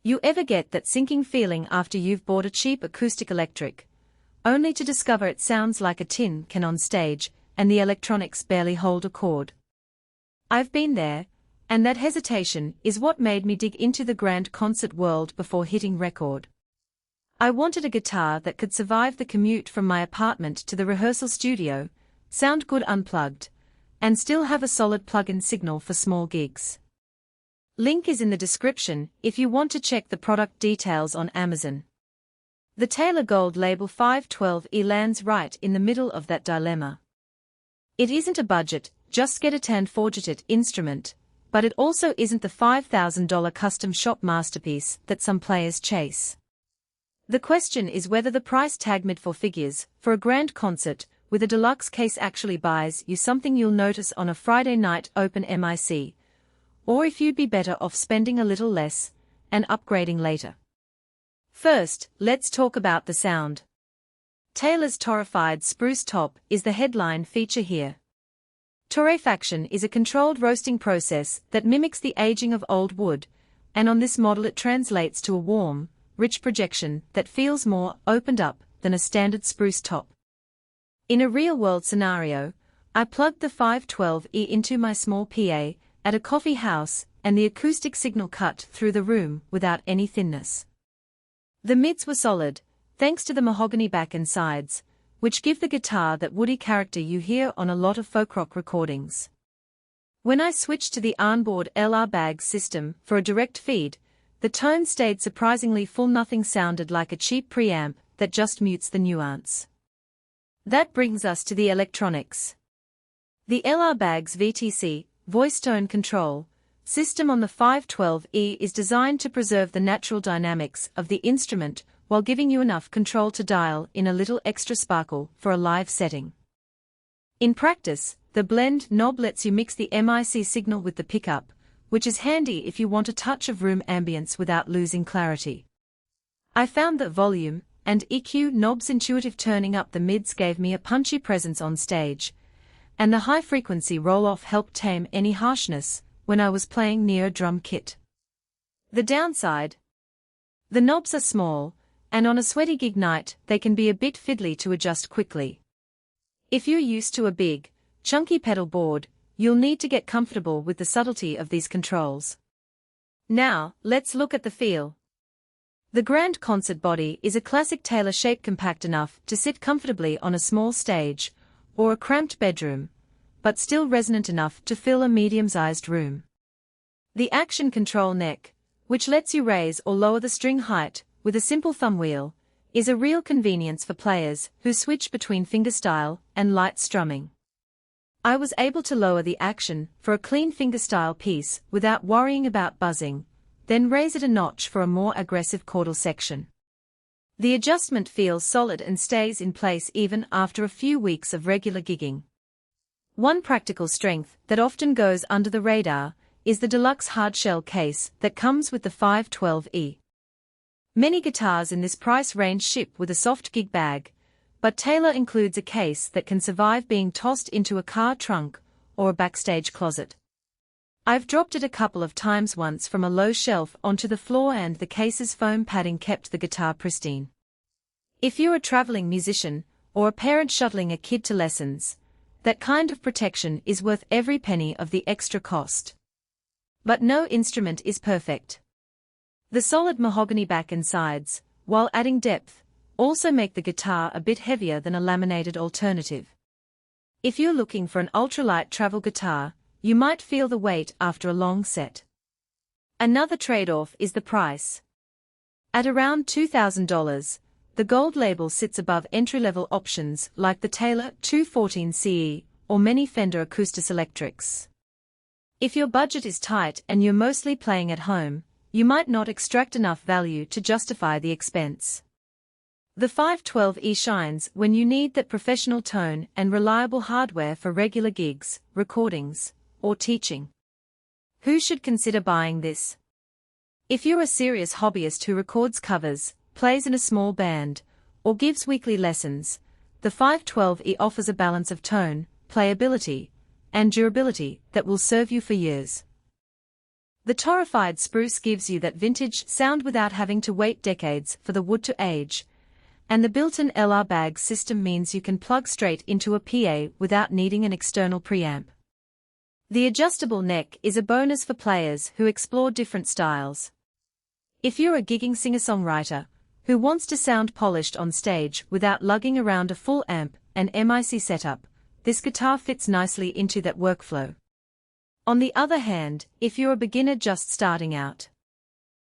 You ever get that sinking feeling after you've bought a cheap Acoustic-Electric, only to discover it sounds like a tin can on stage, and the electronics barely hold a chord? I've been there, and that hesitation is what made me dig into the grand concert world before hitting record. I wanted a guitar that could survive the commute from my apartment to the rehearsal studio, sound good unplugged, and still have a solid plug-in signal for small gigs. Link is in the description if you want to check the product details on Amazon. The Taylor Gold Label 512E lands right in the middle of that dilemma. It isn't a budget, just get it and forget it instrument, but it also isn't the $5,000 custom shop masterpiece that some players chase. The question is whether the price tag mid-four figures for a grand concert with a deluxe case actually buys you something you'll notice on a Friday night open mic, or if you'd be better off spending a little less and upgrading later. First, let's talk about the sound. Taylor's torrefied spruce top is the headline feature here. Torrefaction is a controlled roasting process that mimics the aging of old wood, and on this model it translates to a warm, rich projection that feels more opened up than a standard spruce top. In a real-world scenario, I plugged the 512E into my small PA at a coffee house, and the acoustic signal cut through the room without any thinness. The mids were solid, thanks to the mahogany back and sides, which give the guitar that woody character you hear on a lot of folk rock recordings. When I switched to the onboard LR Bags system for a direct feed, the tone stayed surprisingly full. Nothing sounded like a cheap preamp that just mutes the nuance. That brings us to the electronics. The LR Bags VTC, voice tone control, system on the 512E is designed to preserve the natural dynamics of the instrument while giving you enough control to dial in a little extra sparkle for a live setting. In practice, the blend knob lets you mix the MIC signal with the pickup, which is handy if you want a touch of room ambience without losing clarity. I found that volume and EQ knobs intuitive turning up the mids gave me a punchy presence on stage, and the high-frequency roll-off helped tame any harshness when I was playing near a drum kit. The downside? The knobs are small, and on a sweaty gig night they can be a bit fiddly to adjust quickly. If you're used to a big, chunky pedal board, you'll need to get comfortable with the subtlety of these controls. Now, let's look at the feel. The grand concert body is a classic Taylor shape, compact enough to sit comfortably on a small stage or a cramped bedroom, but still resonant enough to fill a medium-sized room. The action control neck, which lets you raise or lower the string height with a simple thumb wheel, is a real convenience for players who switch between fingerstyle and light strumming. I was able to lower the action for a clean fingerstyle piece without worrying about buzzing, then raise it a notch for a more aggressive chordal section. The adjustment feels solid and stays in place even after a few weeks of regular gigging. One practical strength that often goes under the radar is the Deluxe Hardshell case that comes with the 512E. Many guitars in this price range ship with a soft gig bag, but Taylor includes a case that can survive being tossed into a car trunk or a backstage closet. I've dropped it a couple of times, once from a low shelf onto the floor, and the case's foam padding kept the guitar pristine. If you're a traveling musician or a parent shuttling a kid to lessons, that kind of protection is worth every penny of the extra cost. But no instrument is perfect. The solid mahogany back and sides, while adding depth, also make the guitar a bit heavier than a laminated alternative. If you're looking for an ultralight travel guitar, you might feel the weight after a long set. Another trade-off is the price. At around $2,000, the Gold Label sits above entry-level options like the Taylor 214 CE or many Fender Acoustic-Electrics. If your budget is tight and you're mostly playing at home, you might not extract enough value to justify the expense. The 512E shines when you need that professional tone and reliable hardware for regular gigs, recordings, or teaching. Who should consider buying this? If you're a serious hobbyist who records covers, plays in a small band, or gives weekly lessons, the 512E offers a balance of tone, playability, and durability that will serve you for years. The torrefied spruce gives you that vintage sound without having to wait decades for the wood to age, and the built-in LR bag system means you can plug straight into a PA without needing an external preamp. The adjustable neck is a bonus for players who explore different styles. If you're a gigging singer-songwriter who wants to sound polished on stage without lugging around a full amp and MIC setup, this guitar fits nicely into that workflow. On the other hand, if you're a beginner just starting out,